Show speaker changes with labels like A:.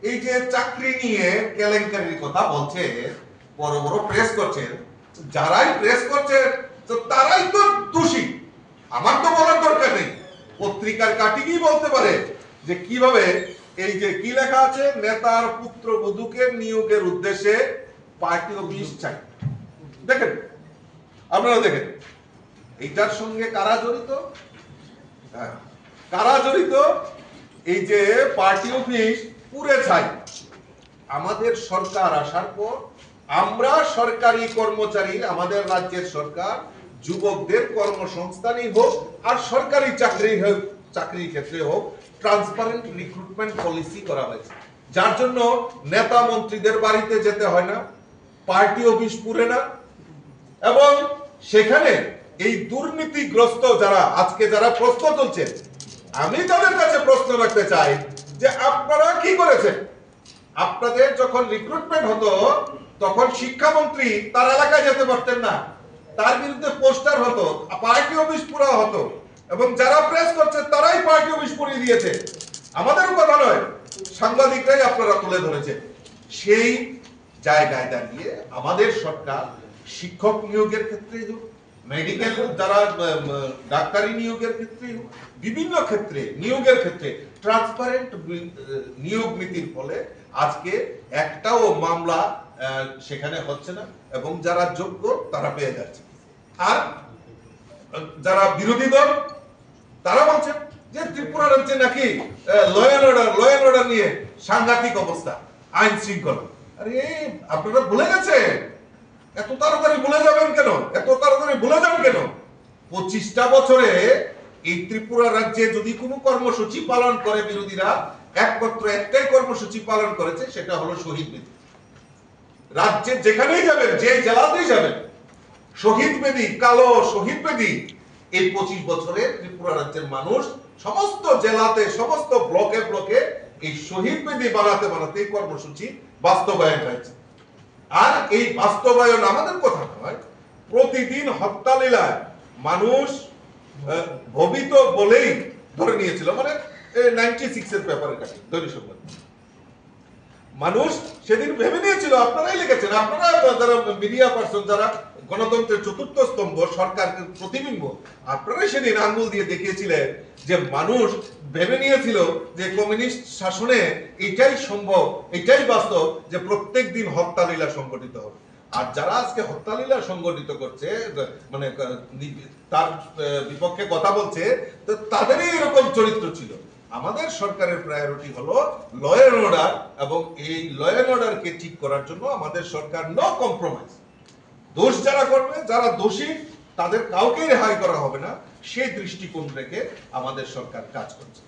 A: এই যে চাকরি নিয়ে কেলেঙ্কারির কথা বলছে, বড় বড় প্রেস করছেন, যারাই প্রেস করছে তো তারাই তো দোষী। আমার তো বলার দরকার নেই, পত্রিকার কাটিংই বলতে পারে যে কিভাবে এই যে কি লেখা আছে, নেতার পুত্রবধূকে নিয়োগের উদ্দেশ্যে পার্টি অফিস চাই। দেখেন, আপনারা দেখেন এইটার সঙ্গে কারা জড়িত, কারা জড়িত। এই যে পার্টি অফিস পুরে ছাই। আমাদের সরকার আসার পর আমরা সরকারি কর্মচারী, আমাদের রাজ্যের সরকার যুবকদের কর্মসংস্থানই হোক আর সরকারি চাকরির ক্ষেত্রে হোক, ট্রান্সপারেন্ট রিক্রুটমেন্ট পলিসি করা হয়েছে, যার জন্য নেতা মন্ত্রীদের বাড়িতে যেতে হয় না, পার্টি অফিস পুরে না। এবং সেখানে এই দুর্নীতিগ্রস্ত যারা আজকে যারা প্রশ্ন তুলছে, আমি তাদের কাছে প্রশ্ন রাখতে চাই যে আপনারা কি করেছেন? আপনাদের যখন রিক্রুটমেন্ট হতো তখন শিক্ষামন্ত্রী তার এলাকায় যেতে পারতেন না, তার বিরুদ্ধে পোস্টার হতো, পার্টি অফিস পুরা হতো, এবং যারা প্রেস করছে তারাই পার্টি অফিস পুড়িয়ে দিয়েছে। আমাদেরও কথা নয়, সাংবাদিকরাই আপনারা তুলে ধরেছে। সেই জায়গায় দাঁড়িয়ে আমাদের সরকার শিক্ষক নিয়োগের ক্ষেত্রে হোক, মেডিকেল যারা ডাক্তারি নিয়োগের ক্ষেত্রে হোক, বিভিন্ন ক্ষেত্রে নিয়োগের ক্ষেত্রে ট্রান্সপারেন্ট নিয়োগ নীতির ফলে আজকে একটাও মামলা সেখানে হচ্ছে না, এবং যারা যোগ্য তারা পেয়ে যাচ্ছে। আর যারা বিরোধী দল তারা বলছেন যে ত্রিপুরা রাজ্যে নাকি ল অ্যান্ড অর্ডার নিয়ে সাংঘাতিক অবস্থা, আইন শৃঙ্খলা। আরে আপনারা ভুলে গেছেন? এত তাড়াতাড়ি ভুলে যাবেন কেন? এত তাড়াতাড়ি ভুলে যান কেন? 25টা বছরে এই ত্রিপুরা রাজ্যে যদি কোনো কর্মসূচি পালন করে বিরোধীরা, একমাত্র একটাই কর্মসূচি পালন করেছে, সেটা হলো শহীদ বেদি। রাজ্যে যেখানেই যাবেন, যে জেলাতেই যাবেন, শহীদ বেদি, কালো শহীদ বেদি। এই 25 বছরে ত্রিপুরা রাজ্যের মানুষ সমস্ত জেলাতে, সমস্ত ব্লকে ব্লকে এই শহীদ বেদি বানাতে বানাতে এই কর্মসূচি বাস্তবায়ন হয়েছে। আর এই বাস্তবায়ন আমাদের কথা নয়, প্রতিদিন হত্যালীলায় মানুষ ভবিত বলেই ধরে নিয়েছিল, মানে 96 এর ব্যাপারের কাছে দৈনিক সংবাদ মানুষ সেদিন ভেবে নিয়েছিল, আপনারাই লিখেছেন, আপনারা যারা মিডিয়া পার্সন, যারা গণতন্ত্রের চতুর্থ স্তম্ভ, সরকারের প্রতিবিম্ব, আপনারাই সেদিন আঙ্গুল দিয়ে দেখিয়েছিলেন যে মানুষ ভেবে নিয়েছিল যে কমিউনিস্ট শাসনে এটাই সম্ভব, এটাই বাস্তব যে প্রত্যেক দিন হত্যালীলা সংগঠিত হবে। আর যারা আজকে হত্যালীলা সংগঠিত করছে, মানে তার বিপক্ষে কথা বলছে, তো তাদেরই এরকম চরিত্র ছিল। আমাদের সরকারের প্রায়োরিটি হলো ল অ্যান্ড অর্ডার, এবং এই ল অ্যান্ড অর্ডারকে ঠিক করার জন্য আমাদের সরকার নো কম্প্রোমাইজ। দোষ যারা করবে, যারা দোষী, তাদের কাউকে রেহাই করা হবে না, সেই দৃষ্টিকোণ রেখে আমাদের সরকার কাজ করছে।